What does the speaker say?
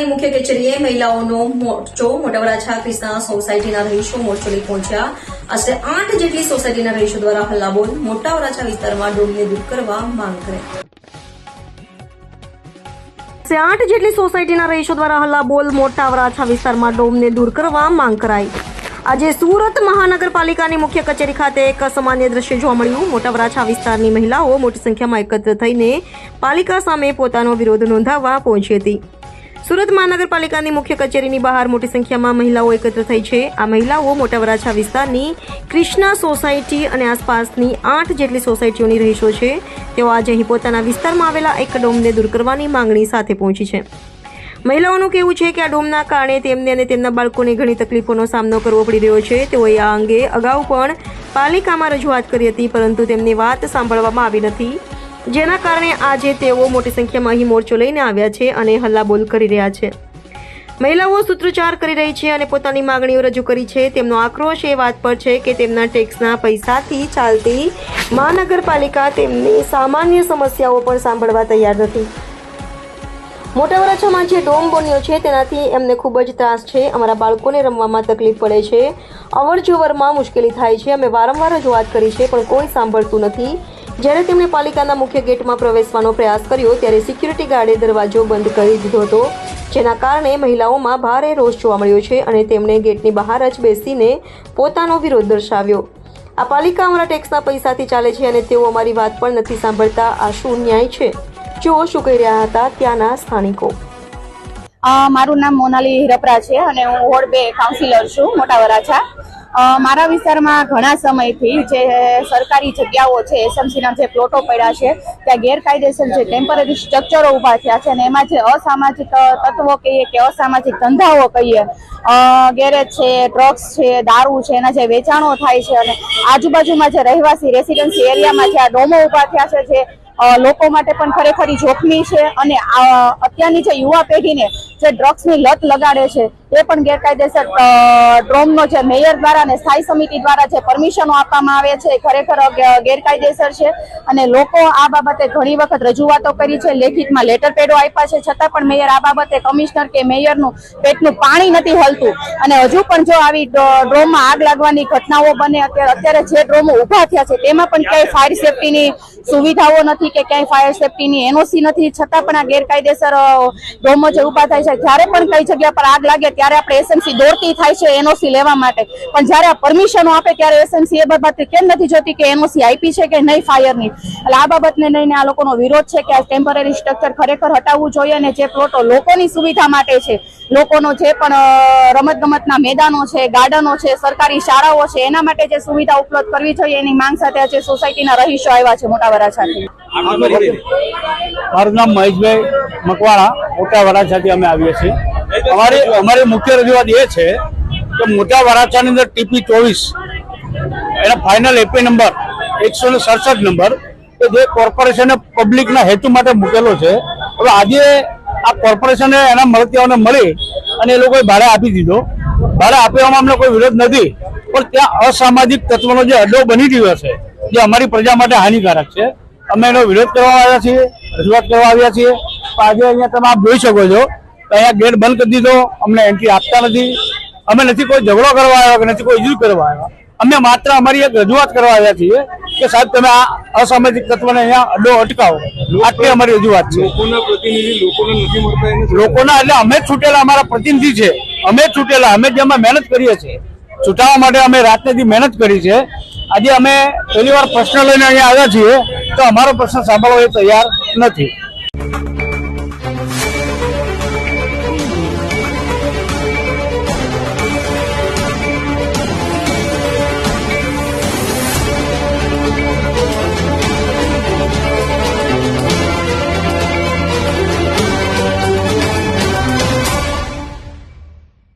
પાલિકાની મુખ્ય કચેરીએ મહિલાઓનો મોરચો મોટા વરાછા ક્રિષ્ના સોસાયટીના રહીશો મોરચો લઈ પહોંચ્યા. આશરે 8 જેટલી સોસાયટીના રહીશો દ્વારા હલ્લાબોલ મોટા વરાછા વિસ્તારમાં ડોમને દૂર કરવા માંગ કરી. 8 જેટલી સોસાયટીના રહીશો દ્વારા હલ્લાબોલ મોટા વરાછા વિસ્તારમાં ડોમને દૂર કરવા માંગ કરાઈ. આજે સુરત મહાનગરપાલિકાની મુખ્ય કચેરી ખાતે એક અસામાન્ય દ્રશ્ય જોવા મળ્યું. મોટા વરાછા વિસ્તારની મહિલાઓ મોટી સંખ્યામાં એકત્ર થઈને પાલિકા સામે પોતાનો વિરોધ નોંધાવવા પહોંચી હતી. સુરત મહાનગરપાલિકાની મુખ્ય કચેરીની બહાર મોટી સંખ્યામાં મહિલાઓ એકત્ર થઈ છે. આ મહિલાઓ મોટા વરાછા વિસ્તારની ક્રિષ્ના સોસાયટી અને આસપાસની 8 જેટલી સોસાયટીઓની રહીશો છે. તેઓ આજે અહીં પોતાના વિસ્તારમાં આવેલા એક ડોમને દૂર કરવાની માંગણી સાથે પહોંચી છે. મહિલાઓનું કહેવું છે કે આ ડોમના કારણે તેમને અને તેમના બાળકોને ઘણી તકલીફોનો સામનો કરવો પડી રહ્યો છે. તેઓએ આ અંગે અગાઉ પણ પાલિકામાં રજૂઆત કરી હતી, પરંતુ તેમની વાત સાંભળવામાં આવી નથી, જેના કારણે આજે તેઓ મોટી સંખ્યામાં અહીં મોરચો લઈને આવ્યા છે અને હલ્લાબોલ કરી રહ્યા છે. મહિલાઓ સૂત્રોચ્ચાર કરી રહી છે અને પોતાની માંગણીઓ રજૂ કરી છે. તેમનો આક્રોશ એ વાત પર છે કે તેમના ટેક્સના પૈસાથી ચાલતી મહાનગરપાલિકા તેમની સામાન્ય સમસ્યાઓ પણ સાંભળવા તૈયાર નથી. મોટા વરાછામાં જે ડોમ બન્યો છે તેનાથી એમને ખૂબ જ ત્રાસ છે. અમારા બાળકોને રમવામાં તકલીફ પડે છે, અવર જવરમાં મુશ્કેલી થાય છે. અમે વારંવાર રજૂઆત કરી છે પણ કોઈ સાંભળતું નથી. જ્યારે તેમણે પાલિકાના મુખ્ય ગેટમાં પ્રવેશવાનો પ્રયાસ કર્યો ત્યારે સિક્યુરિટી ગાર્ડે દરવાજો બંધ કરી દીધો હતો, જેના કારણે મહિલાઓમાં ભારે રોષ જોવા મળ્યો છે અને તેમણે ગેટની બહાર જ બેસીને પોતાનો વિરોધ દર્શાવ્યો. આ પાલિકા અમારા ટેક્સના પૈસાથી ચાલે છે અને તેઓ અમારી વાત પણ નથી સાંભળતા. આ શું ન્યાય છે? જો શું કહી રહ્યા હતા ત્યાંના સ્થાનિકો. મારું નામ મોનાલી હિરપરા છે અને હું વોર્ડ 2 કાઉન્સિલર છું મોટા વરાછા. મારા વિસ્તારમાં ઘણા સમયથી જે સરકારી જગ્યાઓ છે, એસએમસીના જે પ્લોટો પડ્યા છે, ત્યાં ગેરકાયદેસર જે ટેમ્પરરી સ્ટ્રક્ચરો ઊભા થયા છે અને એમાં જે અસામાજિક તત્વો કહીએ કે અસામાજિક ધંધાઓ કહીએ, ગેરેજ છે, ડ્રગ્સ છે, દારૂ છે, એના જે વેચાણો થાય છે અને આજુબાજુમાં જે રહેવાસી રેસિડેન્સી એરિયામાં જે આ ડોમો ઊભા થયા છે, જે લોકો માટે પણ ખરેખર જોખમી છે અને અત્યારની જે યુવા પેઢીને જે ડ્રગ્સની લત લગાડે છે એ પણ ગેરકાયદેસર ડોમનો જે મેયર દ્વારા અને સ્થાયી સમિતિ દ્વારા જે પરમિશનો આપવામાં આવે છે એ ખરેખર ગેરકાયદેસર છે અને લોકો આ બાબતે ઘણી વખત રજૂઆતો કરી છે, લેખિતમાં લેટર પેડો આપ્યા છે, છતાં પણ મેયર આ બાબતે કમિશનર કે મેયરનું પેટનું પાણી નથી હલતું અને હજુ પણ જો આવી ડોમમાં આગ લાગવાની ઘટનાઓ બને, અત્યારે જે ડોમો ઊભા થયા છે તેમાં પણ ક્યાંય ફાયર સેફટીની સુવિધાઓ નથી કે ક્યાંય ફાયર સેફટીની એનઓસી નથી, છતાં પણ આ ગેરકાયદેસર ડોમો જે ઊભા થાય છે. જ્યારે પણ કઈ જગ્યા પર આગ લાગે ત્યારે આપણે એસએમસી દોડતી થાય છે એનઓસી લેવા માટે, પણ જ્યારે આ પરમિશનો આપે ત્યારે એસએમસી એ બાબતે કેમ નથી જોતી કે એનઓસી આપી છે કે નહીં ફાયરની. એટલે આ બાબતને લઈને આ લોકોનો વિરોધ છે કે આ ટેમ્પરરી સ્ટ્રક્ચર ખરેખર હટાવવું જોઈએ અને જે પ્લોટો લોકોની સુવિધા માટે છે, લોકોનો જે પણ રમતગમતના મેદાનો છે, ગાર્ડનો છે, સરકારી શાળાઓ છે, એના માટે જે સુવિધા ઉપલબ્ધ કરવી જોઈએ એની માંગ સાથે આજે સોસાયટીના રહીશો આવ્યા છે મોટા વરાછાથી. મારું નામ મહેશભાઈ મકવાણા, મોટા વરાછાથી અમે આવીએ છીએ. અમારી મુખ્ય રજૂઆત એ છે કે મોટા વરાછાની અંદર ટીપી 24 એના ફાઇનલ એપી નંબર 167 નંબર કે જે કોર્પોરેશને પબ્લિકના હેતુ માટે મૂકેલો છે. હવે આજે આ કોર્પોરેશને એના મળતિયાઓને મળી અને એ લોકોએ ભાડે આપી દીધો. ભાડે આપવામાં અમને કોઈ વિરોધ નથી, પણ ત્યાં અસામાજિક તત્વોનો જે અડ્ડો બની રહ્યો છે જે અમારી પ્રજા માટે હાનિકારક છે. અમે એનો વિરોધ કરવા આવ્યા છીએ, રજૂઆત કરવા આવ્યા છીએ. આજે અહીંયા તમે આપ જોઈ શકો છો અહીંયા ગેટ બંધ કરી દીધો, અમને એન્ટ્રી આપતા નથી. અમે નથી કોઈ ઝઘડો કરવા આવ્યા કે નથી કોઈ ઇસ્યુ કરવા આવ્યા, અમે માત્ર અમારી એક રજૂઆત કરવા આવ્યા છીએ કે સાહેબ તમે આ અસામાજિક તત્વને અહીંયા અડ્ડો અટકાવો. આટલી અમારી રજૂઆત છે. લોકોના એટલે અમે જ છૂટેલા, અમારા પ્રતિનિધિ છે, અમે જ છૂટેલા, અમે જેમાં મહેનત કરીએ છીએ, છૂટાવવા માટે અમે રાતનેથી મહેનત કરી છે. આજે અમે પહેલી વાર પ્રશ્ન લઈને અહીંયા આવ્યા છીએ તો અમારો પ્રશ્ન સાંભળવા એ તૈયાર નથી.